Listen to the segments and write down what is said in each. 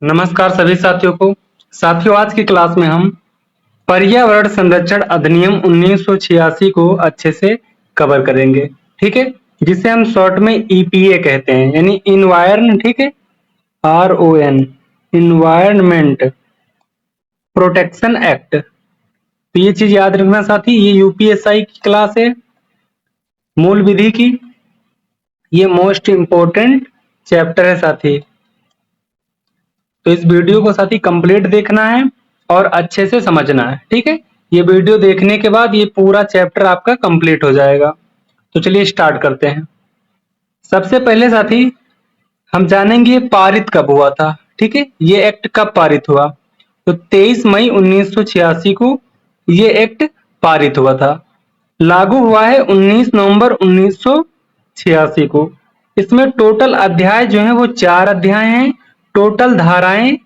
नमस्कार सभी साथियों को। साथियों, आज की क्लास में हम पर्यावरण संरक्षण अधिनियम 1986 को अच्छे से कवर करेंगे। ठीक है, जिसे हम शॉर्ट में ईपीए कहते हैं, यानी इन्वायरन। ठीक है, RON, इन्वायरमेंट प्रोटेक्शन एक्ट। तो ये चीज याद रखना साथी, ये यूपीएसआई की क्लास है, मूल विधि की। ये मोस्ट इंपोर्टेंट चैप्टर है साथी। तो इस वीडियो को साथी कंप्लीट देखना है और अच्छे से समझना है। ठीक है, ये वीडियो देखने के बाद ये पूरा चैप्टर आपका कंप्लीट हो जाएगा। तो चलिए स्टार्ट करते हैं। सबसे पहले साथी हम जानेंगे पारित कब हुआ था। ठीक है, ये एक्ट कब पारित हुआ? तो 23 मई 1986 को ये एक्ट पारित हुआ था। लागू हुआ है 19 नवंबर 1986 को। इसमें टोटल अध्याय जो है वो 4 अध्याय हैं। टोटल धाराएं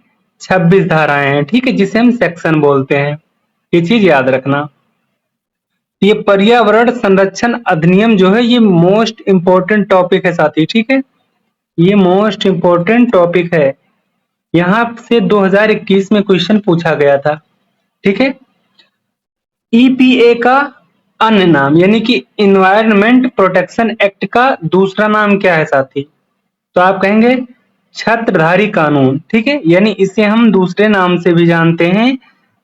26 धाराएं हैं। ठीक है, जिसे हम सेक्शन बोलते हैं। ये चीज याद रखना। ये पर्यावरण संरक्षण अधिनियम जो है ये मोस्ट इंपोर्टेंट टॉपिक है साथी। ठीक है, ये मोस्ट इंपोर्टेंट टॉपिक है। यहाँ से 2021 में क्वेश्चन पूछा गया था। ठीक है, ईपीए का अन्य नाम यानी कि इन्वायरमेंट प्रोटेक्शन एक्ट का दूसरा नाम क्या है साथी? तो आप कहेंगे छत्रधारी कानून। ठीक है, यानी इसे हम दूसरे नाम से भी जानते हैं,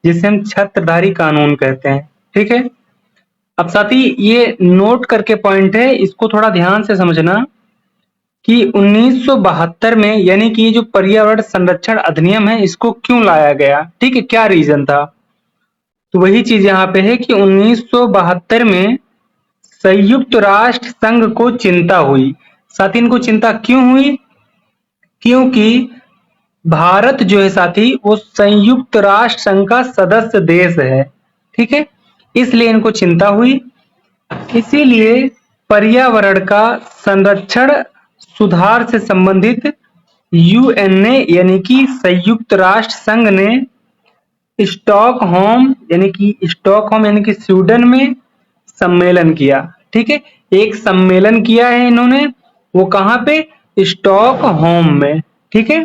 जिसे हम छत्रधारी कानून कहते हैं। ठीक है, अब साथी ये नोट करके पॉइंट है, इसको थोड़ा ध्यान से समझना कि 1972 में यानी कि ये जो पर्यावरण संरक्षण अधिनियम है इसको क्यों लाया गया। ठीक है, क्या रीजन था? तो वही चीज यहाँ पे है कि 1972 में संयुक्त राष्ट्र संघ को चिंता हुई। साथी इनको चिंता क्यों हुई? क्योंकि भारत जो है साथी वो संयुक्त राष्ट्र संघ का सदस्य देश है। ठीक है, इसलिए इनको चिंता हुई। इसीलिए पर्यावरण का संरक्षण सुधार से संबंधित यूएन ने यानी कि संयुक्त राष्ट्र संघ ने स्टॉकहोम यानी कि स्वीडन में सम्मेलन किया। ठीक है, एक सम्मेलन किया है इन्होंने, वो कहां पे? स्टॉकहोम में। ठीक है,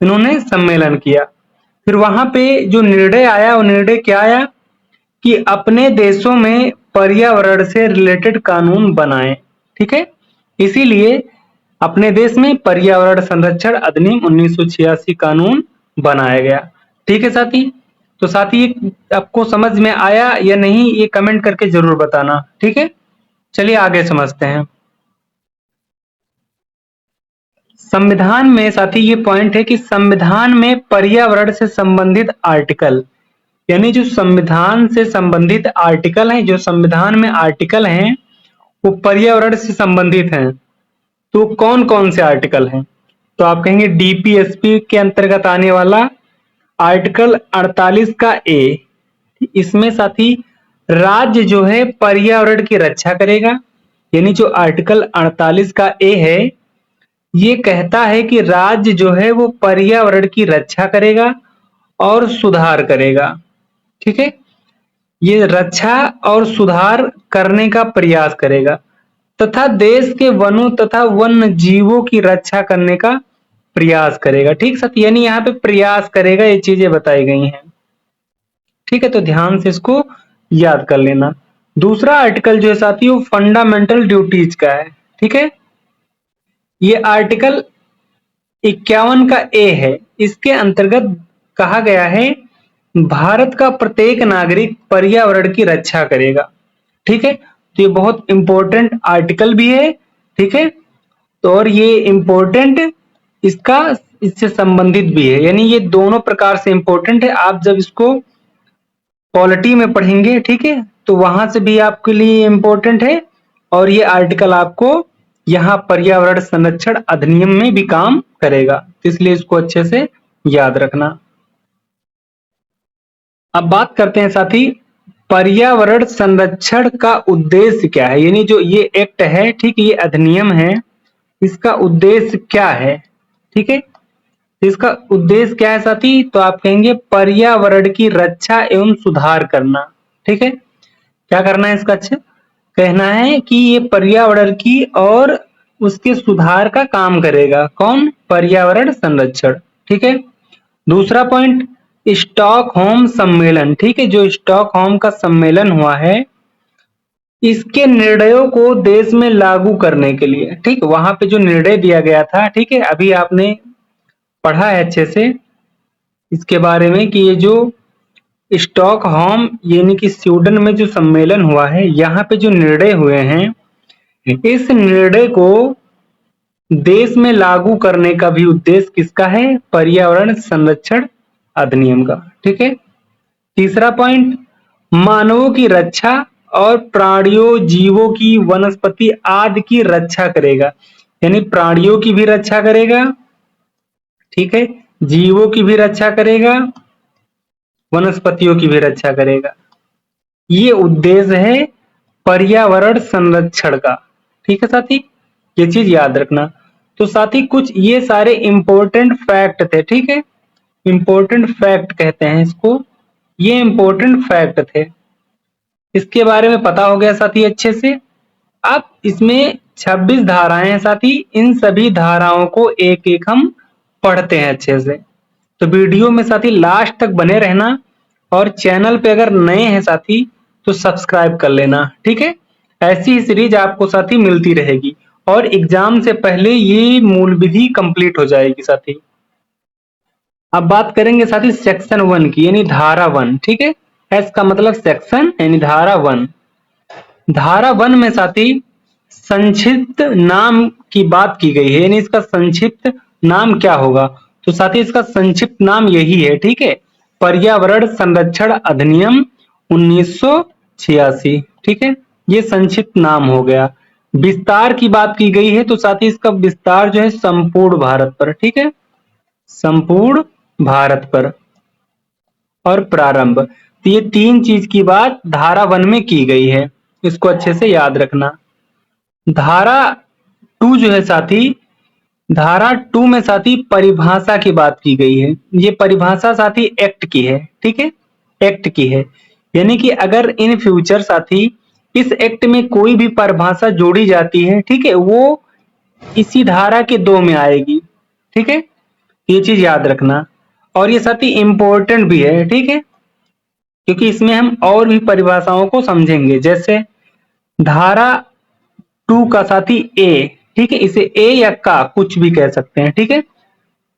इन्होंने सम्मेलन किया। फिर वहां पे जो निर्णय आया वो निर्णय क्या आया कि अपने देशों में पर्यावरण से रिलेटेड कानून बनाएं। ठीक है, इसीलिए अपने देश में पर्यावरण संरक्षण अधिनियम 1986 कानून बनाया गया। ठीक है साथी, तो साथी ये आपको समझ में आया या नहीं ये कमेंट करके जरूर बताना। ठीक है, चलिए आगे समझते हैं। संविधान में साथी ये पॉइंट है कि संविधान में पर्यावरण से संबंधित आर्टिकल यानी जो संविधान से संबंधित आर्टिकल हैं, जो संविधान में आर्टिकल हैं वो पर्यावरण से संबंधित हैं। तो कौन कौन से आर्टिकल हैं? तो आप कहेंगे डीपीएसपी के अंतर्गत आने वाला आर्टिकल 48 का ए। इसमें साथी राज्य जो है पर्यावरण की रक्षा करेगा। यानी जो आर्टिकल 48 का ए है ये कहता है कि राज्य जो है वो पर्यावरण की रक्षा करेगा और सुधार करेगा। ठीक है, ये रक्षा और सुधार करने का प्रयास करेगा तथा देश के वनों तथा वन्य जीवों की रक्षा करने का प्रयास करेगा। ठीक साथी, यानी यहाँ पे प्रयास करेगा, ये चीजें बताई गई हैं। ठीक है, तो ध्यान से इसको याद कर लेना। दूसरा आर्टिकल जो है साथी वो फंडामेंटल ड्यूटीज का है। ठीक है, ये आर्टिकल 51 का ए है। इसके अंतर्गत कहा गया है भारत का प्रत्येक नागरिक पर्यावरण की रक्षा करेगा। ठीक है, तो ये बहुत इंपॉर्टेंट आर्टिकल भी है। ठीक है, तो और ये इंपॉर्टेंट इसका इससे संबंधित भी है, यानी ये दोनों प्रकार से इंपॉर्टेंट है। आप जब इसको पॉलिटी में पढ़ेंगे, ठीक है, तो वहां से भी आपके लिए इंपॉर्टेंट है और ये आर्टिकल आपको यहाँ पर्यावरण संरक्षण अधिनियम में भी काम करेगा, तो इसलिए इसको अच्छे से याद रखना। अब बात करते हैं साथी पर्यावरण संरक्षण का उद्देश्य क्या है, यानी जो ये एक्ट है, ठीक, ये अधिनियम है, इसका उद्देश्य क्या है? ठीक है, इसका उद्देश्य क्या है साथी? तो आप कहेंगे पर्यावरण की रक्षा एवं सुधार करना। ठीक है, क्या करना है इसका? अच्छा कहना है कि ये पर्यावरण की और उसके सुधार का काम करेगा। कौन? पर्यावरण संरक्षण। ठीक है, दूसरा पॉइंट स्टॉकहोम सम्मेलन, ठीक है, जो स्टॉकहोम का सम्मेलन हुआ है इसके निर्णयों को देश में लागू करने के लिए, ठीक, वहां पे जो निर्णय दिया गया था, ठीक है, अभी आपने पढ़ा है अच्छे से इसके बारे में कि ये जो स्टॉकहोम यानी कि स्वीडन में जो सम्मेलन हुआ है, यहाँ पे जो निर्णय हुए हैं इस निर्णय को देश में लागू करने का भी उद्देश्य किसका है? पर्यावरण संरक्षण अधिनियम का, ठीक है। तीसरा पॉइंट, मानवों की रक्षा और प्राणियों, जीवों की, वनस्पति आदि की रक्षा करेगा, यानी प्राणियों की भी रक्षा करेगा, ठीक है, जीवों की भी रक्षा करेगा, वनस्पतियों की भी रक्षा करेगा। ये उद्देश्य है पर्यावरण संरक्षण का, ठीक है साथी, ये चीज याद रखना। तो साथी कुछ ये सारे इंपॉर्टेंट फैक्ट थे, ठीक है, इंपॉर्टेंट फैक्ट कहते हैं इसको, ये इंपॉर्टेंट फैक्ट थे, इसके बारे में पता हो गया साथी अच्छे से। अब इसमें 26 धाराएं हैं साथी, इन सभी धाराओं को एक एक हम पढ़ते हैं अच्छे से। तो वीडियो में साथी लास्ट तक बने रहना और चैनल पे अगर नए हैं साथी तो सब्सक्राइब कर लेना, ठीक है। ऐसी ही सीरीज आपको साथी मिलती रहेगी और एग्जाम से पहले ये मूल विधि कंप्लीट हो जाएगी साथी। अब बात करेंगे साथी सेक्शन 1 की, यानी धारा 1, ठीक है, एस का मतलब सेक्शन यानी धारा 1। धारा 1 में साथी संक्षिप्त नाम की बात की गई है, यानी इसका संक्षिप्त नाम क्या होगा? तो साथी इसका संक्षिप्त नाम यही है, ठीक है, पर्यावरण संरक्षण अधिनियम 1986, ठीक है, ये संक्षिप्त नाम हो गया। विस्तार की बात की गई है तो साथी इसका विस्तार जो है संपूर्ण भारत पर, ठीक है, संपूर्ण भारत पर। और प्रारंभ, तो ये तीन चीज की बात धारा 1 में की गई है, इसको अच्छे से याद रखना। धारा 2 जो है साथी, धारा 2 में साथी परिभाषा की बात की गई है। ये परिभाषा साथी एक्ट की है, ठीक है, एक्ट की है, यानी कि अगर इन फ्यूचर साथी इस एक्ट में कोई भी परिभाषा जोड़ी जाती है, ठीक है, वो इसी धारा के 2 में आएगी, ठीक है, ये चीज याद रखना। और ये साथी इंपॉर्टेंट भी है, ठीक है, क्योंकि इसमें हम और भी परिभाषाओं को समझेंगे। जैसे धारा 2 का साथी ए, ठीक है, इसे ए या का कुछ भी कह सकते हैं, ठीक है।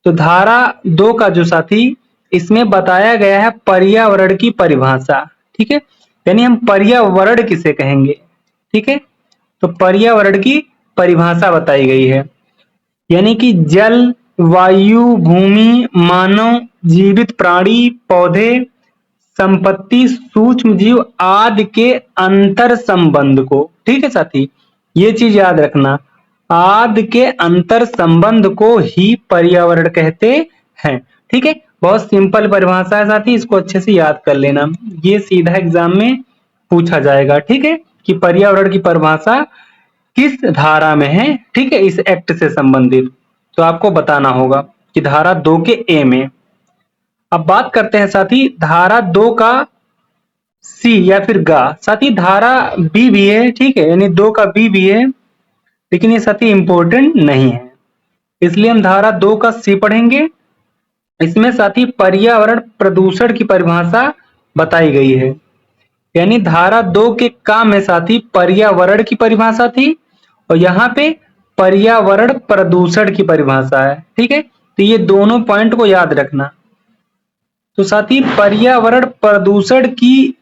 तो धारा 2 का जो साथी इसमें बताया गया है पर्यावरण की परिभाषा, ठीक है, यानी हम पर्यावरण किसे कहेंगे, ठीक है, तो पर्यावरण की परिभाषा बताई गई है, यानी कि जल, वायु, भूमि, मानव, जीवित प्राणी, पौधे, संपत्ति, सूक्ष्म जीव आदि के अंतर संबंध को, ठीक है साथी, ये चीज याद रखना, आदि के अंतर संबंध को ही पर्यावरण कहते हैं, ठीक है। बहुत सिंपल परिभाषा है साथी, इसको अच्छे से याद कर लेना, ये सीधा एग्जाम में पूछा जाएगा, ठीक है, कि पर्यावरण की परिभाषा किस धारा में है, ठीक है, इस एक्ट से संबंधित, तो आपको बताना होगा कि धारा 2 के ए में। अब बात करते हैं साथी धारा 2 का सी या फिर गा, साथी धारा बी भी है, ठीक है, यानी 2 का बी भी है, लेकिन ये साथी इंपॉर्टेंट नहीं है, इसलिए हम धारा 2 का सी पढ़ेंगे। इसमें साथी पर्यावरण प्रदूषण की परिभाषा बताई गई है, यानी धारा 2 के का में साथी पर्यावरण की परिभाषा थी और यहाँ पे पर्यावरण प्रदूषण की परिभाषा है, ठीक है, तो ये दोनों पॉइंट को याद रखना। तो साथी पर्यावरण प्रदूषण की,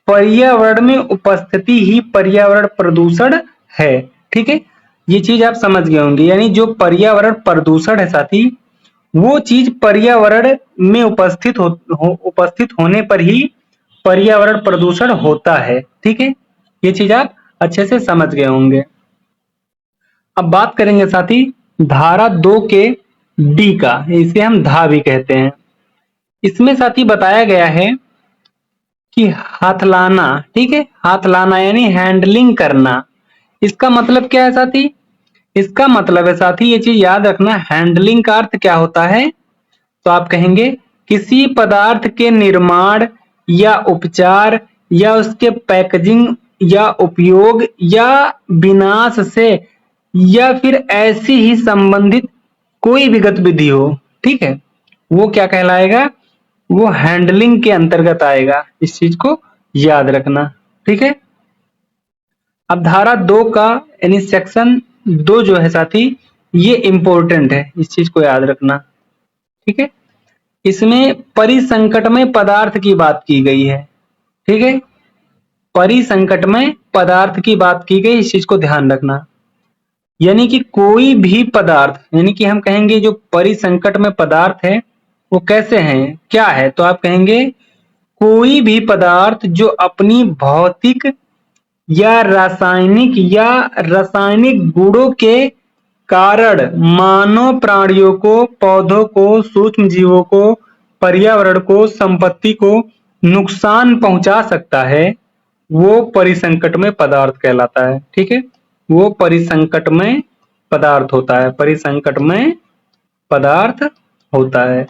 पर्यावरण में उपस्थिति ही पर्यावरण प्रदूषण है, ठीक है, ये चीज आप समझ गए होंगे, यानी जो पर्यावरण प्रदूषण है साथी वो चीज पर्यावरण में उपस्थित होने पर ही पर्यावरण प्रदूषण होता है, ठीक है, ये चीज आप अच्छे से समझ गए होंगे। अब बात करेंगे साथी धारा 2 के डी का, इसे हम धा भी कहते हैं। इसमें साथी बताया गया है कि हाथलाना, ठीक है, हाथलाना यानी हैंडलिंग करना, इसका मतलब क्या है साथी? इसका मतलब है साथी, ये चीज याद रखना, हैंडलिंग का अर्थ क्या होता है? तो आप कहेंगे किसी पदार्थ के निर्माण या उपचार या उसके पैकेजिंग या उपयोग या विनाश से या फिर ऐसी ही संबंधित कोई भी गतिविधि हो, ठीक है, वो क्या कहलाएगा, वो हैंडलिंग के अंतर्गत आएगा। इस चीज को याद रखना, ठीक है। अब धारा 2 का यानी सेक्शन 2 जो है साथी, ये इंपॉर्टेंट है, इस चीज को याद रखना, ठीक है। इसमें परिसंकटमय पदार्थ की बात की गई है, ठीक है। परिसंकटमय पदार्थ की बात की गई, इस चीज को ध्यान रखना। यानी कि कोई भी पदार्थ, यानी कि हम कहेंगे जो परिसंकट में पदार्थ है वो कैसे हैं, क्या है, तो आप कहेंगे कोई भी पदार्थ जो अपनी भौतिक या रासायनिक गुणों के कारण मानव प्राणियों को, पौधों को, सूक्ष्म जीवों को, पर्यावरण को, संपत्ति को नुकसान पहुंचा सकता है, वो परिसंकटमय पदार्थ कहलाता है, ठीक है। वो परिसंकटमय पदार्थ होता है, परिसंकटमय पदार्थ होता है।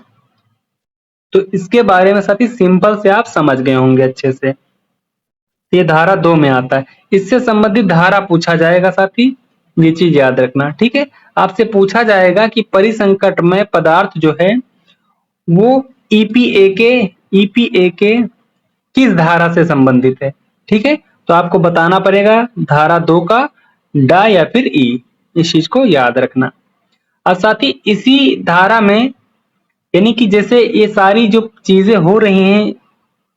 तो इसके बारे में साथी सिंपल से आप समझ गए होंगे अच्छे से। ये धारा 2 में आता है, इससे संबंधित धारा पूछा जाएगा साथी, ये चीज याद रखना, ठीक है। आपसे पूछा जाएगा कि परिसंकटमय पदार्थ जो है वो ईपीए के किस धारा से संबंधित है, ठीक है। तो आपको बताना पड़ेगा धारा 2 का डा या फिर ई, इस चीज को याद रखना। और साथ ही इसी धारा में, यानी कि जैसे ये सारी जो चीजें हो रही हैं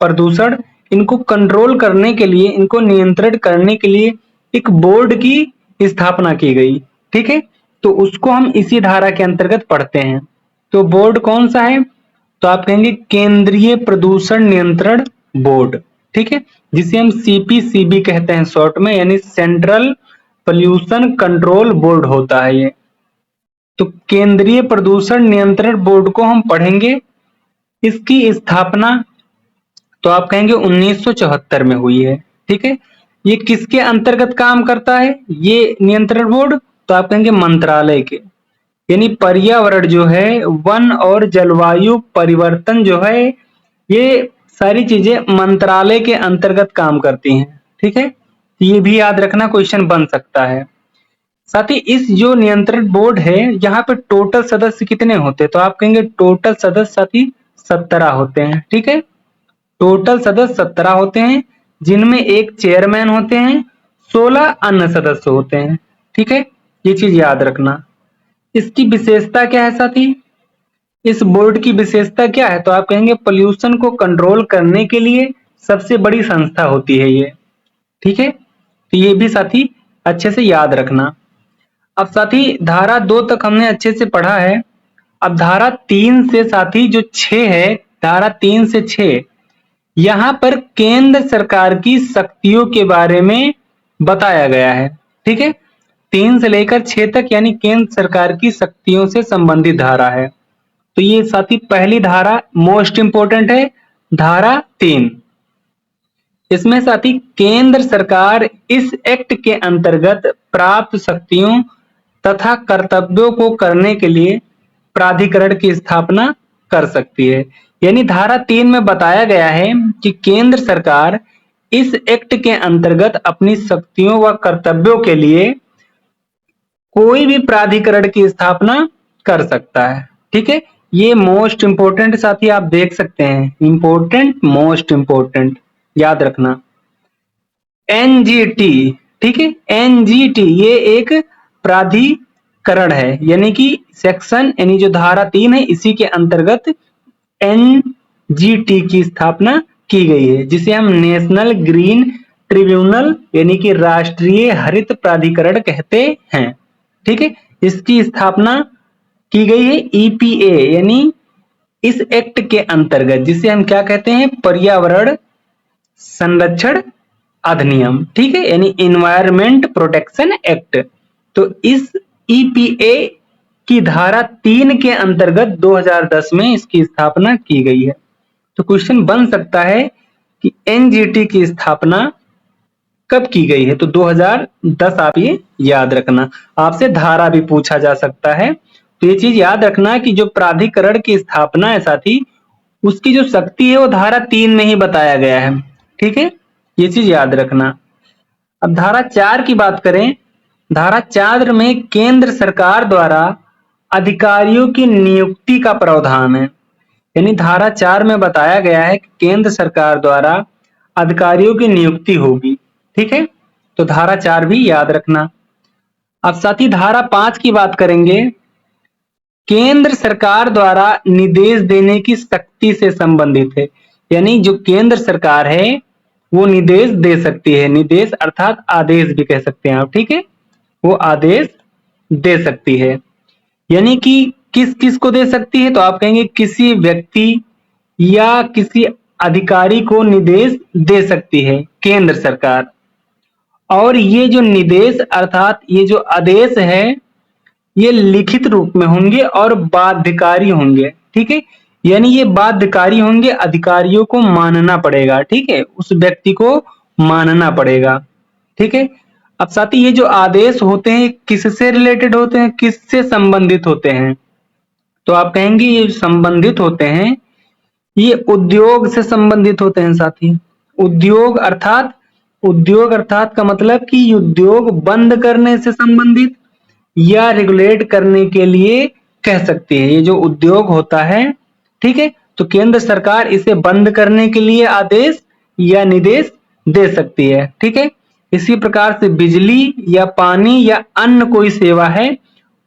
प्रदूषण, इनको कंट्रोल करने के लिए, इनको नियंत्रित करने के लिए एक बोर्ड की स्थापना की गई, ठीक है। तो उसको हम इसी धारा के अंतर्गत पढ़ते हैं। तो बोर्ड कौन सा है, तो आप कहेंगे केंद्रीय प्रदूषण नियंत्रण बोर्ड, ठीक है, जिसे हम सीपीसीबी कहते हैं शॉर्ट में, यानी सेंट्रल पोल्यूशन कंट्रोल बोर्ड होता है ये। तो केंद्रीय प्रदूषण नियंत्रण बोर्ड को हम पढ़ेंगे। इसकी स्थापना तो आप कहेंगे 1974 में हुई है, ठीक है। ये किसके अंतर्गत काम करता है ये नियंत्रण बोर्ड, तो आप कहेंगे मंत्रालय के, यानी पर्यावरण जो है, वन और जलवायु परिवर्तन जो है, ये सारी चीजें मंत्रालय के अंतर्गत काम करती हैं, ठीक है। ये भी याद रखना, क्वेश्चन बन सकता है। साथ ही इस जो नियंत्रण बोर्ड है, यहाँ पे टोटल सदस्य कितने होते हैं, तो आप कहेंगे टोटल सदस्य साथी 17 होते हैं, ठीक है। टोटल सदस्य 17 होते हैं, जिनमें एक चेयरमैन होते हैं, 16 अन्य सदस्य होते हैं, ठीक है। ये चीज याद रखना। इसकी विशेषता क्या है साथी, इस बोर्ड की विशेषता क्या है, तो आप कहेंगे पोल्यूशन को कंट्रोल करने के लिए सबसे बड़ी संस्था होती है ये, ठीक है। तो ये भी साथी अच्छे से याद रखना। अब साथी धारा 2 तक हमने अच्छे से पढ़ा है। अब धारा 3 से साथी जो 6 है, धारा 3 से 6, यहाँ पर केंद्र सरकार की शक्तियों के बारे में बताया गया है, ठीक है। 3 से लेकर 6 तक यानी केंद्र सरकार की शक्तियों से संबंधित धारा है। तो ये साथी पहली धारा मोस्ट इंपोर्टेंट है, धारा 3। इसमें साथी केंद्र सरकार इस एक्ट के अंतर्गत प्राप्त शक्तियों तथा कर्तव्यों को करने के लिए प्राधिकरण की स्थापना कर सकती है। यानी धारा 3 में बताया गया है कि केंद्र सरकार इस एक्ट के अंतर्गत अपनी शक्तियों व कर्तव्यों के लिए कोई भी प्राधिकरण की स्थापना कर सकता है, ठीक है। ये मोस्ट इंपोर्टेंट साथी आप देख सकते हैं, इंपोर्टेंट मोस्ट इंपोर्टेंट याद रखना। एनजीटी, ठीक है, एनजीटी ये एक प्राधिकरण है, यानी कि सेक्शन, यानी जो धारा 3 है इसी के अंतर्गत एनजीटी की स्थापना की गई है, जिसे हम नेशनल ग्रीन ट्रिब्यूनल यानी कि राष्ट्रीय हरित प्राधिकरण कहते हैं, ठीक है। इसकी स्थापना की गई है ईपीए यानी इस एक्ट के अंतर्गत, जिसे हम क्या कहते हैं, पर्यावरण संरक्षण अधिनियम, ठीक है, यानी इन्वायरमेंट प्रोटेक्शन एक्ट। तो इस ईपीए की धारा 3 के अंतर्गत 2010 में इसकी स्थापना की गई है। तो क्वेश्चन बन सकता है कि एनजीटी की स्थापना कब की गई है, तो 2010 आप ये याद रखना। आपसे धारा भी पूछा जा सकता है, तो ये चीज याद रखना कि जो प्राधिकरण की स्थापना है साथी, उसकी जो शक्ति है वो धारा 3 में ही बताया गया है, ठीक है, ये चीज याद रखना। अब धारा 4 की बात करें, धारा 4 में केंद्र सरकार द्वारा अधिकारियों की नियुक्ति का प्रावधान है, यानी धारा 4 में बताया गया है कि केंद्र सरकार द्वारा अधिकारियों की नियुक्ति होगी। ठीक है, तो धारा 4 भी याद रखना। अब साथ ही धारा 5 की बात करेंगे। केंद्र सरकार द्वारा निर्देश देने की शक्ति से संबंधित है। यानी जो केंद्र सरकार है वो निर्देश दे सकती है। निर्देश अर्थात आदेश भी कह सकते हैं आप। ठीक है, वो आदेश दे सकती है। यानी कि किस किस को दे सकती है, तो आप कहेंगे किसी व्यक्ति या किसी अधिकारी को निर्देश दे सकती है केंद्र सरकार। और ये जो निर्देश अर्थात ये जो आदेश है ये लिखित रूप में होंगे और बाध्यकारी होंगे। ठीक है, यानी ये बाध्यकारी होंगे, अधिकारियों को मानना पड़ेगा। ठीक है, उस व्यक्ति को मानना पड़ेगा। ठीक है, अब साथ ही ये जो आदेश होते हैं किससे रिलेटेड होते हैं, किससे संबंधित होते हैं, तो आप कहेंगे ये संबंधित होते हैं, ये उद्योग से संबंधित होते हैं साथी। उद्योग अर्थात का मतलब कि उद्योग बंद करने से संबंधित या रेगुलेट करने के लिए कह सकते हैं। ये जो उद्योग होता है, ठीक है, तो केंद्र सरकार इसे बंद करने के लिए आदेश या निर्देश दे सकती है। ठीक है, इसी प्रकार से बिजली या पानी या अन्य कोई सेवा है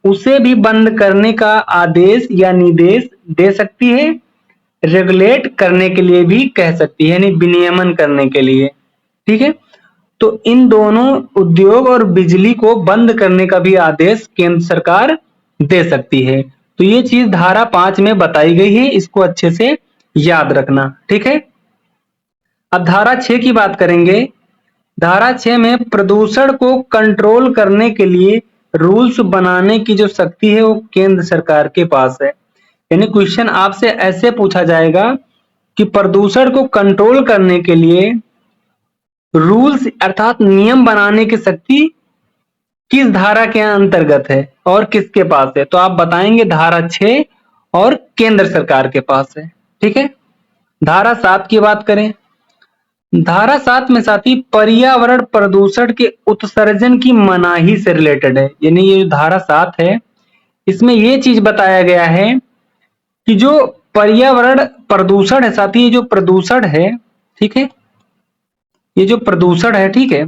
उसे भी बंद करने का आदेश या निर्देश दे सकती है। रेगुलेट करने के लिए भी कह सकती है, यानी विनियमन करने के लिए। ठीक है, तो इन दोनों उद्योग और बिजली को बंद करने का भी आदेश केंद्र सरकार दे सकती है। तो ये चीज धारा 5 में बताई गई है, इसको अच्छे से याद रखना। ठीक है, अब धारा 6 की बात करेंगे। धारा 6 में प्रदूषण को कंट्रोल करने के लिए रूल्स बनाने की जो शक्ति है वो केंद्र सरकार के पास है। यानी क्वेश्चन आपसे ऐसे पूछा जाएगा कि प्रदूषण को कंट्रोल करने के लिए रूल्स अर्थात नियम बनाने की शक्ति किस धारा के अंतर्गत है और किसके पास है, तो आप बताएंगे धारा 6 और केंद्र सरकार के पास है। ठीक है, धारा 7 की बात करें। धारा 7 में साथी पर्यावरण प्रदूषण के उत्सर्जन की मनाही से रिलेटेड है। यानी ये जो धारा 7 है इसमें ये चीज बताया गया है कि जो पर्यावरण प्रदूषण है साथी, ये जो प्रदूषण है, ठीक है, ये जो प्रदूषण है, ठीक है,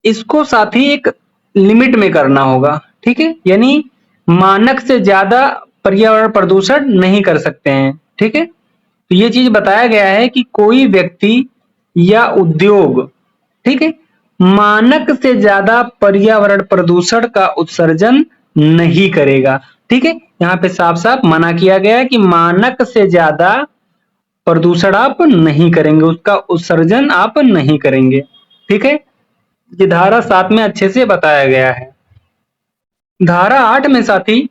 इसको साथी एक लिमिट में करना होगा। ठीक है, यानी मानक से ज्यादा पर्यावरण प्रदूषण नहीं कर सकते हैं। ठीक है, तो ये चीज बताया गया है कि कोई व्यक्ति या उद्योग, ठीक है, मानक से ज्यादा पर्यावरण प्रदूषण का उत्सर्जन नहीं करेगा। ठीक है, यहाँ पे साफ साफ मना किया गया है कि मानक से ज्यादा प्रदूषण आप नहीं करेंगे, उसका उत्सर्जन आप नहीं करेंगे। ठीक है, ये धारा 7 में अच्छे से बताया गया है। धारा 8 में साथी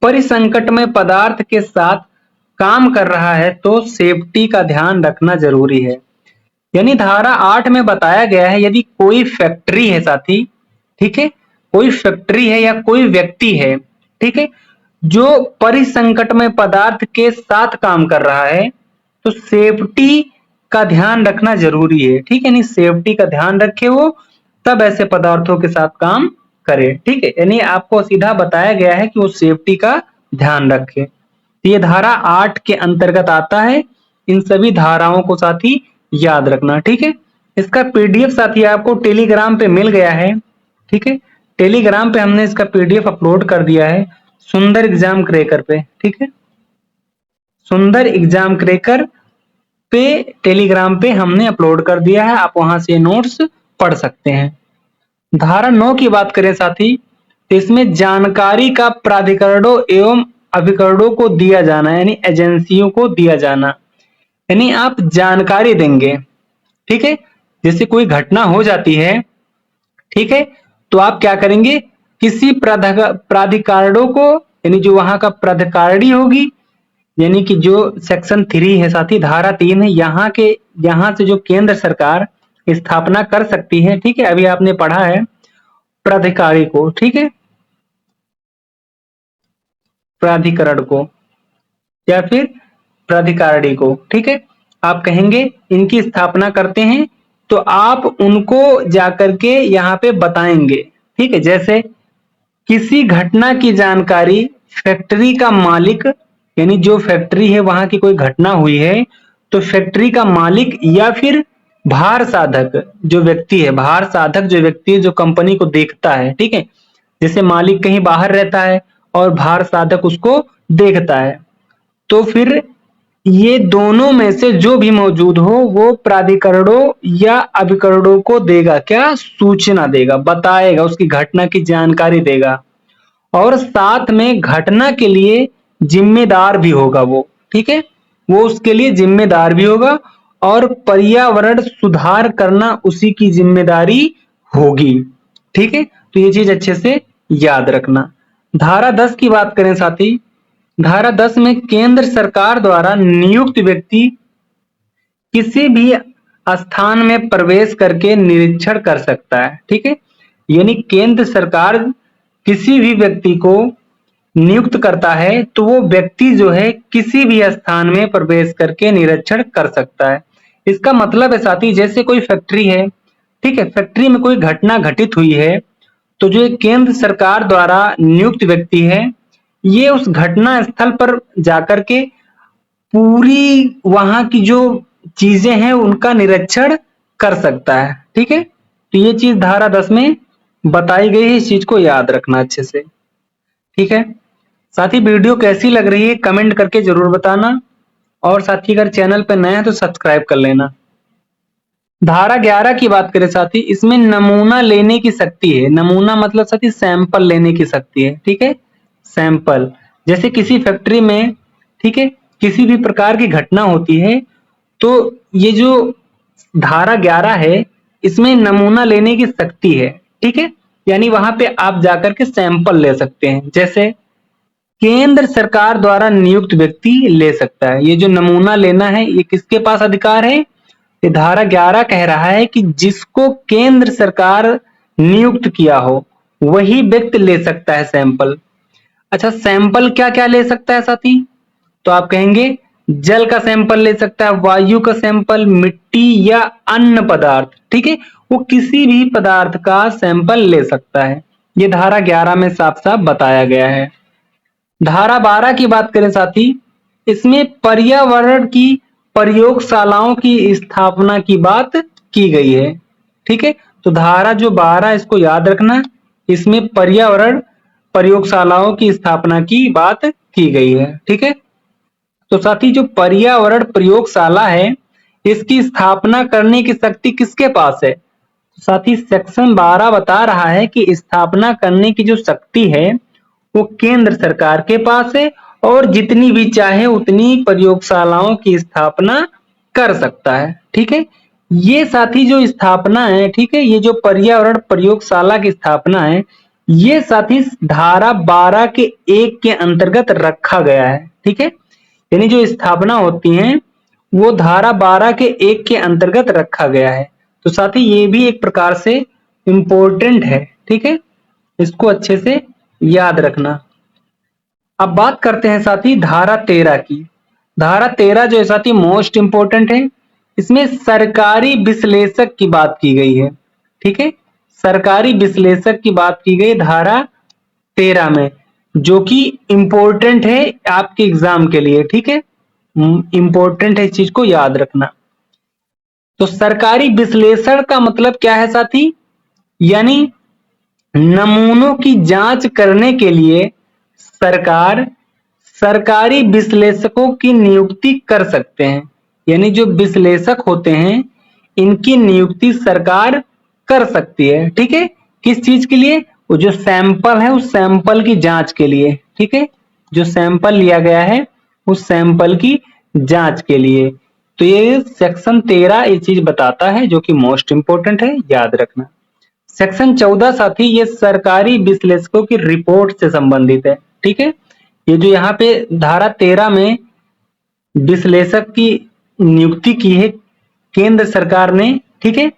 परिसंकट में पदार्थ के साथ काम कर रहा है तो सेफ्टी का ध्यान रखना जरूरी है। यानी धारा 8 में बताया गया है यदि कोई फैक्ट्री है साथी, ठीक है, कोई फैक्ट्री है या कोई व्यक्ति है, ठीक है, जो परिसंकट में पदार्थ के साथ काम कर रहा है तो सेफ्टी का ध्यान रखना जरूरी है। ठीक है, यानी सेफ्टी का ध्यान रखे वो, तब ऐसे पदार्थों के साथ काम करे। ठीक है, यानी आपको सीधा बताया गया है कि वो सेफ्टी का ध्यान रखे। तो ये धारा 8 के अंतर्गत आता है। इन सभी धाराओं को साथी याद रखना। ठीक है, इसका पीडीएफ साथी आपको टेलीग्राम पे मिल गया है। ठीक है, टेलीग्राम पे हमने इसका पीडीएफ अपलोड कर दिया है सुंदर एग्जाम क्रैकर पे। ठीक है, सुंदर एग्जाम क्रैकर पे टेलीग्राम पे हमने अपलोड कर दिया है, आप वहां से नोट्स पढ़ सकते हैं। धारा 9 की बात करें साथी, तो इसमें जानकारी का प्राधिकरणों एवं अभिकरणों को दिया जाना, यानी एजेंसियों को दिया जाना, यानी आप जानकारी देंगे। ठीक है, जैसे कोई घटना हो जाती है, ठीक है, तो आप क्या करेंगे, किसी प्राधिकरणों को, यानी जो वहां का प्राधिकारी होगी, यानी कि जो सेक्शन 3 है साथी, धारा 3 है, यहाँ से जो केंद्र सरकार स्थापना कर सकती है। ठीक है, अभी आपने पढ़ा है प्राधिकारी को, ठीक है, प्राधिकरण को या फिर प्राधिकारी को। ठीक है, आप कहेंगे इनकी स्थापना करते हैं तो आप उनको जाकर के यहाँ पे बताएंगे। ठीक है, जैसे किसी घटना की जानकारी फैक्ट्री का मालिक यानी जो फैक्ट्री है वहां की कोई घटना हुई है तो फैक्ट्री का मालिक या फिर भार साधक जो व्यक्ति है, भार साधक जो व्यक्ति है जो कंपनी को देखता है, ठीक है, जैसे मालिक कहीं बाहर रहता है और भार साधक उसको देखता है, तो फिर ये दोनों में से जो भी मौजूद हो वो प्राधिकरणों या अभिकरणों को देगा, क्या सूचना देगा, बताएगा, उसकी घटना की जानकारी देगा और साथ में घटना के लिए जिम्मेदार भी होगा वो, ठीक है, वो उसके लिए जिम्मेदार भी होगा और पर्यावरण सुधार करना उसी की जिम्मेदारी होगी, ठीक है। तो ये चीज अच्छे से याद रखना। धारा 10 की बात करें साथी, धारा 10 में केंद्र सरकार द्वारा नियुक्त व्यक्ति किसी भी स्थान में प्रवेश करके निरीक्षण कर सकता है, ठीक है, यानी केंद्र सरकार किसी भी व्यक्ति को नियुक्त करता है तो वो व्यक्ति जो है किसी भी स्थान में प्रवेश करके निरीक्षण कर सकता है। इसका मतलब है साथी, जैसे कोई फैक्ट्री है, ठीक है, फैक्ट्री में कोई घटना घटित हुई है तो जो केंद्र सरकार द्वारा नियुक्त व्यक्ति है ये उस घटना स्थल पर जाकर के पूरी वहां की जो चीजें हैं उनका निरीक्षण कर सकता है, ठीक है। तो ये चीज धारा 10 में बताई गई है, इस चीज को याद रखना अच्छे से, ठीक है। साथी वीडियो कैसी लग रही है कमेंट करके जरूर बताना और साथी अगर चैनल पर नए हैं तो सब्सक्राइब कर लेना। धारा 11 की बात करें साथी, इसमें नमूना लेने की शक्ति है। नमूना मतलब साथी सैंपल लेने की शक्ति है, ठीक है, सैंपल। जैसे किसी फैक्ट्री में, ठीक है, किसी भी प्रकार की घटना होती है तो ये जो धारा 11 है इसमें नमूना लेने की शक्ति है, ठीक है, यानी वहां पे आप जाकर के सैंपल ले सकते हैं। जैसे केंद्र सरकार द्वारा नियुक्त व्यक्ति ले सकता है। ये जो नमूना लेना है ये किसके पास अधिकार है? ये धारा 11 कह रहा है कि जिसको केंद्र सरकार नियुक्त किया हो वही व्यक्ति ले सकता है सैंपल। अच्छा, सैंपल क्या क्या ले सकता है साथी? तो आप कहेंगे जल का सैंपल ले सकता है, वायु का सैंपल, मिट्टी या अन्य पदार्थ, ठीक है, वो किसी भी पदार्थ का सैंपल ले सकता है। ये धारा 11 में साफ साफ बताया गया है। धारा 12 की बात करें साथी, इसमें पर्यावरण की प्रयोगशालाओं की स्थापना की बात की गई है, ठीक है। तो धारा जो 12 इसको याद रखना, इसमें पर्यावरण प्रयोगशालाओं की स्थापना की बात की गई है, ठीक है। तो साथी जो पर्यावरण प्रयोगशाला है इसकी स्थापना करने की शक्ति किसके पास है? साथी सेक्शन 12 बता रहा है कि स्थापना करने की जो शक्ति है वो केंद्र सरकार के पास है और जितनी भी चाहे उतनी प्रयोगशालाओं की स्थापना कर सकता है, ठीक है। ये साथी जो स्थापना है, ठीक है, ये जो पर्यावरण प्रयोगशाला की स्थापना है ये साथी धारा 12 के 1 के अंतर्गत रखा गया है, ठीक है, यानी जो स्थापना होती है वो धारा 12 के 1 के अंतर्गत रखा गया है। तो साथी ये भी एक प्रकार से इंपॉर्टेंट है, ठीक है, इसको अच्छे से याद रखना। अब बात करते हैं साथी धारा 13 की। धारा 13 जो है साथी मोस्ट इंपोर्टेंट है। इसमें सरकारी विश्लेषक की बात की गई है, ठीक है, सरकारी विश्लेषक की बात की गई धारा 13 में, जो कि इंपॉर्टेंट है आपके एग्जाम के लिए, ठीक है, इंपॉर्टेंट है, इस चीज को याद रखना। तो सरकारी विश्लेषण का मतलब क्या है साथी? यानी नमूनों की जांच करने के लिए सरकार सरकारी विश्लेषकों की नियुक्ति कर सकते हैं। यानी जो विश्लेषक होते हैं इनकी नियुक्ति सरकार कर सकती है, ठीक है, किस चीज के लिए? वो जो सैंपल है उस सैंपल की जांच के लिए, ठीक है, जो सैंपल लिया गया है उस सैंपल की जांच के लिए। तो ये सेक्शन 13 ये चीज बताता है जो कि मोस्ट इंपोर्टेंट है, याद रखना। सेक्शन 14 साथी ये सरकारी विश्लेषकों की रिपोर्ट से संबंधित है, ठीक है, ये जो यहाँ पे धारा 13 में विश्लेषक की नियुक्ति की है केंद्र सरकार ने, ठीक है,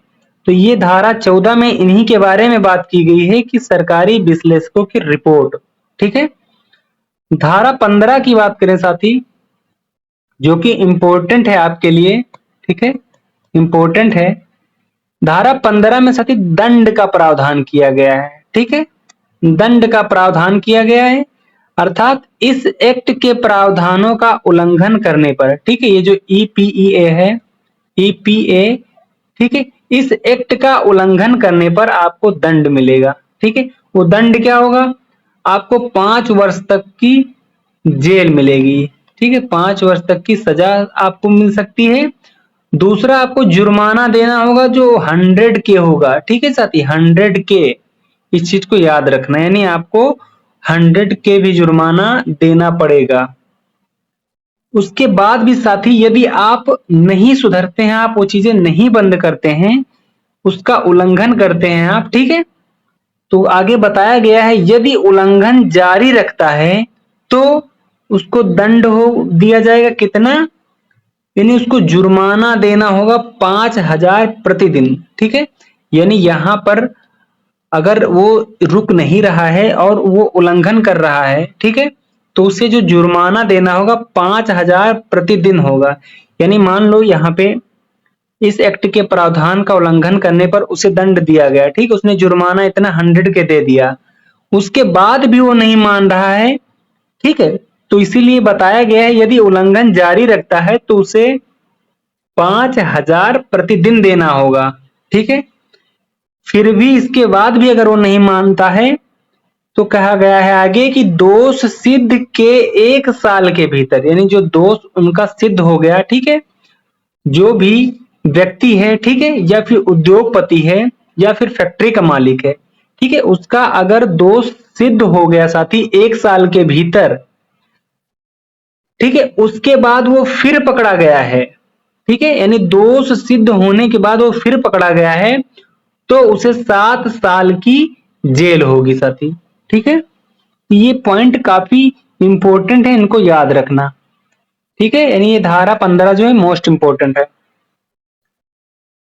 तो ये धारा 14 में इन्हीं के बारे में बात की गई है कि सरकारी विश्लेषकों की रिपोर्ट, ठीक है। धारा 15 की बात करें साथी, जो कि इंपॉर्टेंट है आपके लिए, ठीक है, इंपॉर्टेंट है। धारा 15 में साथी दंड का प्रावधान किया गया है, ठीक है, दंड का प्रावधान किया गया है। अर्थात इस एक्ट के प्रावधानों का उल्लंघन करने पर, ठीक है, ये जो ईपीईए है, ईपीए, ठीक है, इस एक्ट का उल्लंघन करने पर आपको दंड मिलेगा। ठीक है, वो दंड क्या होगा? आपको 5 वर्ष तक की जेल मिलेगी। ठीक है, 5 वर्ष तक की सजा आपको मिल सकती है। दूसरा, आपको जुर्माना देना होगा जो 100 के होगा। ठीक है साथी, 100 के, इस चीज को याद रखना, यानी आपको 100 के भी जुर्माना देना पड़ेगा। उसके बाद भी साथी यदि आप नहीं सुधरते हैं, आप वो चीजें नहीं बंद करते हैं, उसका उल्लंघन करते हैं आप, ठीक है, तो आगे बताया गया है यदि उल्लंघन जारी रखता है तो उसको दंड हो दिया जाएगा कितना, यानी उसको जुर्माना देना होगा 5,000 प्रतिदिन। ठीक है, यानी यहां पर अगर वो रुक नहीं रहा है और वो उल्लंघन कर रहा है, ठीक है, तो उसे जो जुर्माना देना होगा 5,000 प्रतिदिन होगा। यानी मान लो यहाँ पे इस एक्ट के प्रावधान का उल्लंघन करने पर उसे दंड दिया गया, ठीक, उसने जुर्माना इतना 100 के दे दिया, उसके बाद भी वो नहीं मान रहा है, ठीक है, तो इसीलिए बताया गया है यदि उल्लंघन जारी रखता है तो उसे 5,000 प्रतिदिन देना होगा। ठीक है, फिर भी इसके बाद भी अगर वो नहीं मानता है तो कहा गया है आगे कि दोष सिद्ध के 1 साल के भीतर, यानी जो दोष उनका सिद्ध हो गया, ठीक है, जो भी व्यक्ति है, ठीक है, या फिर उद्योगपति है या फिर फैक्ट्री का मालिक है, ठीक है, उसका अगर दोष सिद्ध हो गया साथी 1 साल के भीतर, ठीक है, उसके बाद वो फिर पकड़ा गया है, ठीक है, यानी दोष सिद्ध होने के बाद वो फिर पकड़ा गया है तो उसे 7 साल की जेल होगी साथी। ठीक है, ये पॉइंट काफी इंपॉर्टेंट है, इनको याद रखना। ठीक है, यानी ये धारा 15 जो है मोस्ट इंपॉर्टेंट है।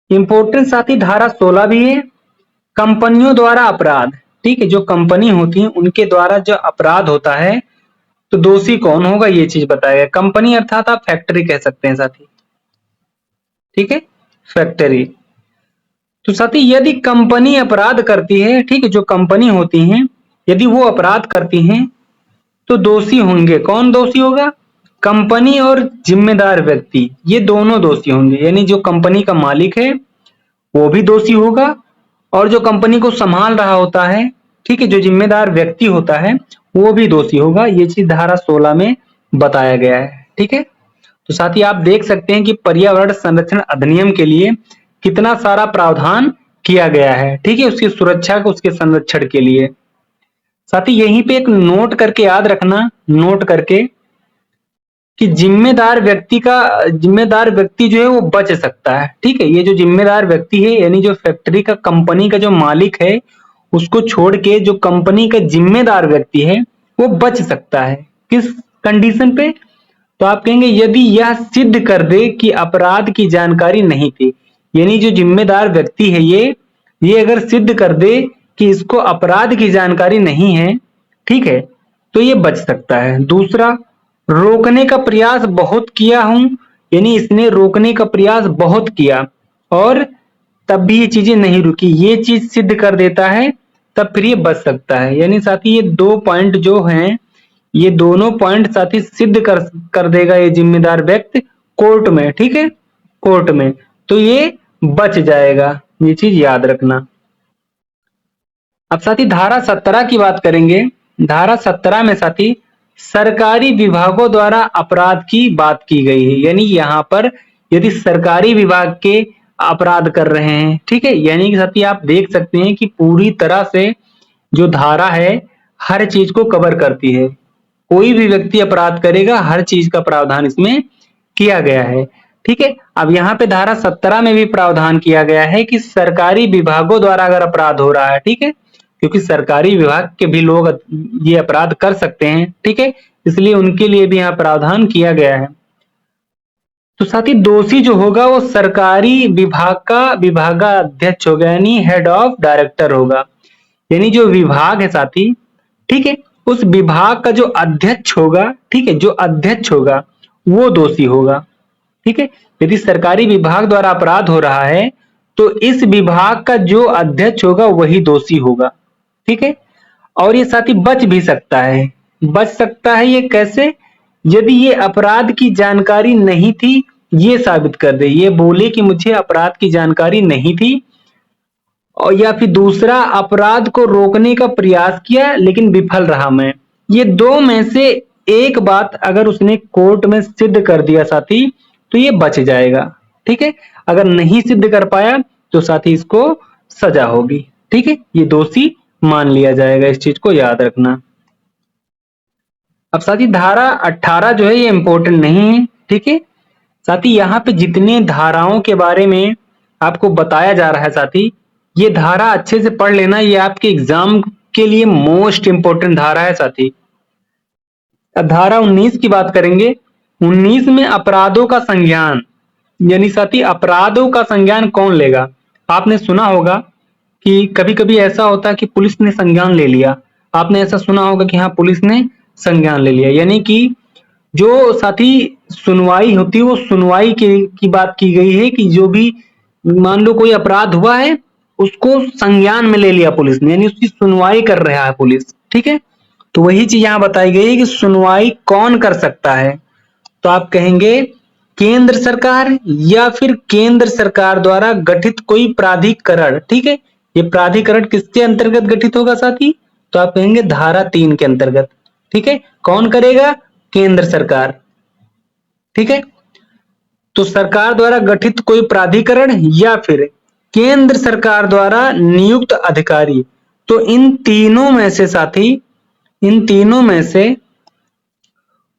इंपॉर्टेंट साथी धारा 16 भी है, कंपनियों द्वारा अपराध। ठीक है, जो कंपनी होती है उनके द्वारा जो अपराध होता है तो दोषी कौन होगा ये चीज बताया गया। कंपनी अर्थात आप फैक्ट्री कह सकते हैं साथी। ठीक है, फैक्ट्री। तो साथी यदि कंपनी अपराध करती है, ठीक है, जो कंपनी होती हैं यदि वो अपराध करती हैं तो दोषी होंगे, कौन दोषी होगा? कंपनी और जिम्मेदार व्यक्ति, ये दोनों दोषी होंगे, यानी जो कंपनी का मालिक है वो भी दोषी होगा और जो कंपनी को संभाल रहा होता है, ठीक है, जो जिम्मेदार व्यक्ति होता है वो भी दोषी होगा। ये चीज धारा 16 में बताया गया है। ठीक है, तो साथ ही आप देख सकते हैं कि पर्यावरण संरक्षण अधिनियम के लिए कितना सारा प्रावधान किया गया है। ठीक है, उसकी सुरक्षा को, उसके संरक्षण के लिए। साथ ही यहीं पे एक नोट करके याद रखना, नोट करके कि जिम्मेदार व्यक्ति जो है वो बच सकता है। ठीक है, ये जो जिम्मेदार व्यक्ति है यानी जो फैक्ट्री का, कंपनी का जो मालिक है, उसको छोड़ के जो कंपनी का जिम्मेदार व्यक्ति है वो बच सकता है। किस कंडीशन पे? तो आप कहेंगे यदि यह सिद्ध कर दे कि अपराध की जानकारी नहीं थी, यानी जो जिम्मेदार व्यक्ति है ये अगर सिद्ध कर दे कि इसको अपराध की जानकारी नहीं है, ठीक है, तो ये बच सकता है। दूसरा, रोकने का प्रयास बहुत किया हूं, यानी इसने रोकने का प्रयास बहुत किया और तब भी ये चीजें नहीं रुकी, ये चीज सिद्ध कर देता है, तब फिर ये बच सकता है। यानी साथी ये 2 पॉइंट जो हैं, ये दोनों पॉइंट साथी सिद्ध कर देगा ये जिम्मेदार व्यक्ति कोर्ट में। ठीक है, कोर्ट में, तो ये बच जाएगा, ये चीज याद रखना। अब साथी धारा 17 की बात करेंगे। धारा 17 में साथी सरकारी विभागों द्वारा अपराध की बात की गई है, यानी यहाँ पर यदि सरकारी विभाग के अपराध कर रहे हैं, ठीक है, यानी कि साथी आप देख सकते हैं कि पूरी तरह से जो धारा है हर चीज को कवर करती है। कोई भी व्यक्ति अपराध करेगा, हर चीज का प्रावधान इसमें किया गया है। ठीक है, अब यहाँ पे धारा 17 में भी प्रावधान किया गया है कि सरकारी विभागों द्वारा अगर अपराध हो रहा है, ठीक है, क्योंकि सरकारी विभाग के भी लोग ये अपराध कर सकते हैं, ठीक है, इसलिए उनके लिए भी यहाँ प्रावधान किया गया है। तो साथ ही दोषी जो होगा वो सरकारी विभाग का विभागाध्यक्ष होगा, यानी हेड ऑफ डायरेक्टर होगा, यानी जो विभाग है साथी, ठीक है, उस विभाग का जो अध्यक्ष होगा, ठीक है, जो अध्यक्ष होगा वो दोषी होगा। ठीक है, यदि सरकारी विभाग द्वारा अपराध हो रहा है तो इस विभाग का जो अध्यक्ष होगा वही दोषी होगा। ठीक है, और ये साथी बच भी सकता है, बच सकता है। ये कैसे? यदि ये अपराध की जानकारी नहीं थी, ये साबित कर दे, ये बोले कि मुझे अपराध की जानकारी नहीं थी, और या फिर दूसरा अपराध को रोकने का प्रयास किया लेकिन विफल रहा मैं। ये दो में से एक बात अगर उसने कोर्ट में सिद्ध कर दिया साथी, तो ये बच जाएगा। ठीक है, अगर नहीं सिद्ध कर पाया तो साथी इसको सजा होगी। ठीक है, ये दोषी मान लिया जाएगा, इस चीज को याद रखना। अब साथी धारा 18 जो है ये इंपॉर्टेंट नहीं है। ठीक है साथी, यहाँ पे जितने धाराओं के बारे में आपको बताया जा रहा है साथी, ये धारा अच्छे से पढ़ लेना, ये आपके एग्जाम के लिए मोस्ट इंपोर्टेंट धारा है साथी। अब धारा 19 की बात करेंगे। 19 में अपराधों का संज्ञान, यानी साथी अपराधों का संज्ञान कौन लेगा? आपने सुना होगा कि कभी कभी ऐसा होता है कि पुलिस ने संज्ञान ले लिया। आपने ऐसा सुना होगा कि हाँ पुलिस ने संज्ञान ले लिया, यानी कि जो साथी सुनवाई होती है वो सुनवाई की बात की गई है कि जो भी मान लो कोई अपराध हुआ है उसको संज्ञान में ले लिया पुलिस ने, यानी उसकी सुनवाई कर रहा है पुलिस। ठीक है, तो वही चीज यहाँ बताई गई है कि सुनवाई कौन कर सकता है। तो आप कहेंगे केंद्र सरकार या फिर केंद्र सरकार द्वारा गठित कोई प्राधिकरण। ठीक है, ये प्राधिकरण किसके अंतर्गत गठित होगा साथी? तो आप कहेंगे धारा 3 के अंतर्गत। ठीक है, कौन करेगा? केंद्र सरकार। ठीक है, तो सरकार द्वारा गठित कोई प्राधिकरण या फिर केंद्र सरकार द्वारा नियुक्त अधिकारी। तो इन तीनों में से साथी, इन तीनों में से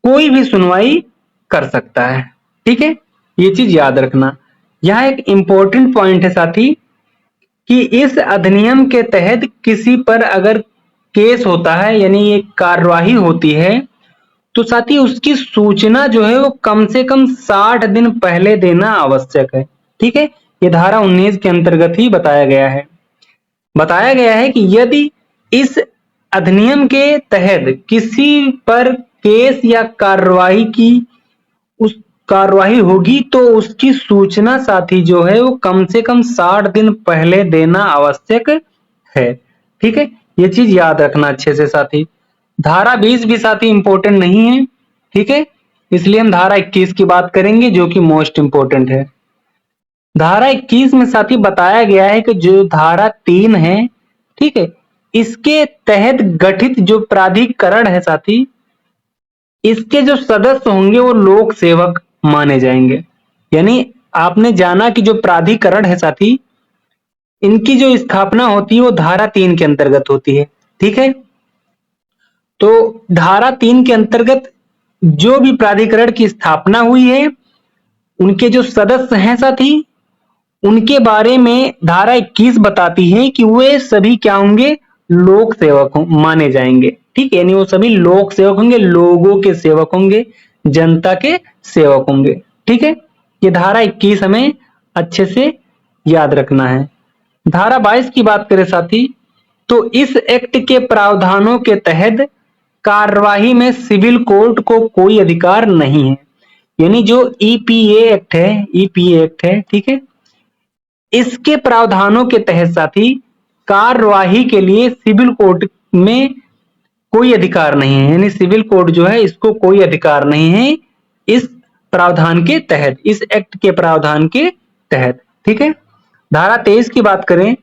कोई भी सुनवाई कर सकता है। ठीक है, ये चीज याद रखना। यहां एक इंपॉर्टेंट पॉइंट है साथी कि इस अधिनियम के तहत किसी पर अगर केस होता है, यानी एक कार्यवाही होती है, तो साथी उसकी सूचना जो है वो कम से कम 60 दिन पहले देना आवश्यक है। ठीक है, ये धारा 19 के अंतर्गत ही बताया गया है। बताया गया है कि यदि इस अधिनियम के तहत किसी पर केस या कार्यवाही की उस कार्यवाही होगी तो उसकी सूचना साथी जो है वो कम से कम 60 दिन पहले देना आवश्यक है। ठीक है, ये चीज याद रखना अच्छे से साथी। धारा 20 भी साथी इंपॉर्टेंट नहीं है। ठीक है, इसलिए हम धारा 21 की बात करेंगे जो कि मोस्ट इंपॉर्टेंट है। धारा 21 में साथी बताया गया है कि जो धारा 3 है, ठीक है, इसके तहत गठित जो प्राधिकरण है साथी, इसके जो सदस्य होंगे वो लोक सेवक माने जाएंगे। यानी आपने जाना कि जो प्राधिकरण है साथी, इनकी जो स्थापना होती है वो धारा 3 के अंतर्गत होती है। ठीक है, तो धारा 3 के अंतर्गत जो भी प्राधिकरण की स्थापना हुई है, उनके जो सदस्य हैं साथी, उनके बारे में धारा 21 बताती है कि वे सभी क्या होंगे? लोक सेवक माने जाएंगे। ठीक है, यानी वो सभी लोक सेवक होंगे, लोगों के सेवक होंगे, जनता के सेवक होंगे। ठीक है, ये धारा 21 हमें अच्छे से याद रखना है। धारा 22 की बात करें साथी, तो इस एक्ट के प्रावधानों के तहत कार्यवाही में सिविल कोर्ट को कोई अधिकार नहीं है। यानी जो ईपीए एक्ट है, ईपीए एक्ट है, ठीक है, इसके प्रावधानों के तहत साथी कार्यवाही के लिए सिविल कोर्ट में कोई अधिकार नहीं है। यानी सिविल कोर्ट जो है इसको कोई अधिकार नहीं है इस प्रावधान के तहत, इस एक्ट के प्रावधान के तहत। ठीक है, धारा 23 की बात करें,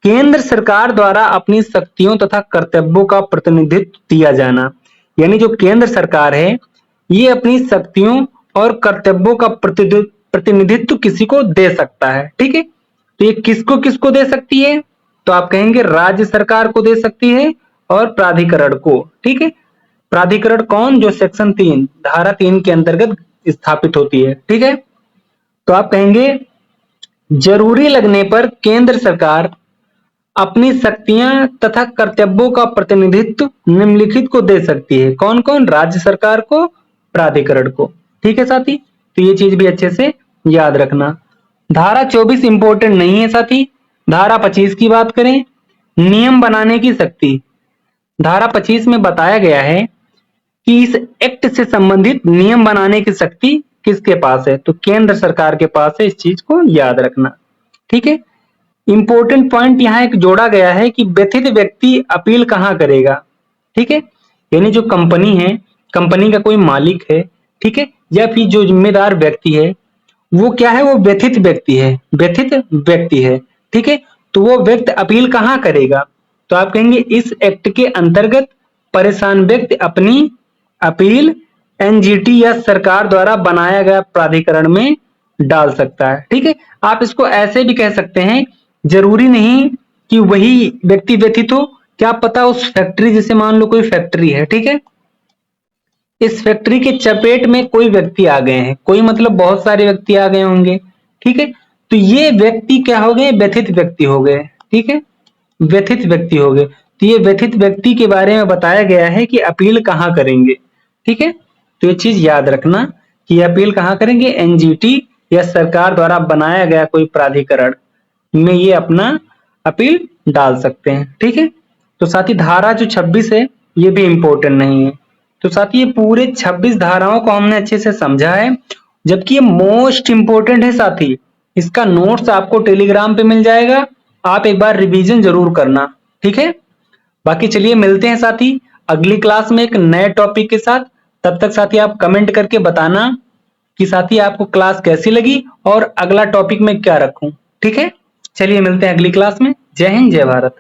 केंद्र सरकार द्वारा अपनी शक्तियों तथा कर्तव्यों का प्रतिनिधित्व दिया जाना। यानी जो केंद्र सरकार है ये अपनी शक्तियों और कर्तव्यों का प्रतिनिधित्व किसी को दे सकता है। ठीक है, तो ये किसको किसको दे सकती है? तो आप कहेंगे राज्य सरकार को दे सकती है और प्राधिकरण को। ठीक है, प्राधिकरण कौन? जो सेक्शन 3 धारा 3 के अंतर्गत स्थापित होती है। ठीक है, तो आप कहेंगे जरूरी लगने पर केंद्र सरकार अपनी शक्तियां तथा कर्तव्यों का प्रतिनिधित्व निम्नलिखित को दे सकती है। कौन कौन? राज्य सरकार को, प्राधिकरण को। ठीक है साथी, तो ये चीज भी अच्छे से याद रखना। धारा 24 इंपॉर्टेंट नहीं है साथी। धारा 25 की बात करें, नियम बनाने की शक्ति। धारा 25 में बताया गया है कि इस एक्ट से संबंधित नियम बनाने की शक्ति किसके पास है? तो केंद्र सरकार के पास है। इस चीज को याद रखना। ठीक है, इंपॉर्टेंट पॉइंट यहां एक जोड़ा गया है कि व्यथित व्यक्ति अपील कहां करेगा। ठीक है, यानी जो कंपनी है, कंपनी का कोई मालिक है, ठीक है, या फिर जो जिम्मेदार व्यक्ति है, वो क्या है, वो व्यथित व्यक्ति है, व्यथित व्यक्ति है, ठीक है। तो वो व्यक्ति अपील कहाँ करेगा? तो आप कहेंगे इस एक्ट के अंतर्गत परेशान व्यक्ति अपनी अपील एनजीटी या सरकार द्वारा बनाया गया प्राधिकरण में डाल सकता है, ठीक है। आप इसको ऐसे भी कह सकते हैं, जरूरी नहीं कि वही व्यक्ति व्यथित हो, क्या पता उस फैक्ट्री, जैसे मान लो कोई फैक्ट्री है, ठीक है, इस फैक्ट्री के चपेट में कोई व्यक्ति आ गए हैं, कोई मतलब बहुत सारे व्यक्ति आ गए होंगे, ठीक है, तो ये व्यक्ति क्या हो गए, व्यथित व्यक्ति हो गए, ठीक है, व्यथित व्यक्ति हो गए। तो ये व्यथित व्यक्ति के बारे में बताया गया है कि अपील कहाँ करेंगे, ठीक है। तो ये चीज याद रखना कि अपील कहाँ करेंगे, एनजीटी या सरकार द्वारा बनाया गया कोई प्राधिकरण में ये अपना अपील डाल सकते हैं, ठीक है। तो साथ ही धारा जो 26 है ये भी इंपॉर्टेंट नहीं है। तो साथ ही ये पूरे 26 धाराओं को हमने अच्छे से समझा है, जबकि ये मोस्ट इंपोर्टेंट है साथी। इसका नोट्स आपको टेलीग्राम पे मिल जाएगा, आप एक बार रिवीजन जरूर करना, ठीक है। बाकी चलिए मिलते हैं साथी अगली क्लास में एक नए टॉपिक के साथ। तब तक साथी आप कमेंट करके बताना कि साथी आपको क्लास कैसी लगी और अगला टॉपिक में क्या रखूं, ठीक है। चलिए मिलते हैं अगली क्लास में। जय हिंद, जय भारत।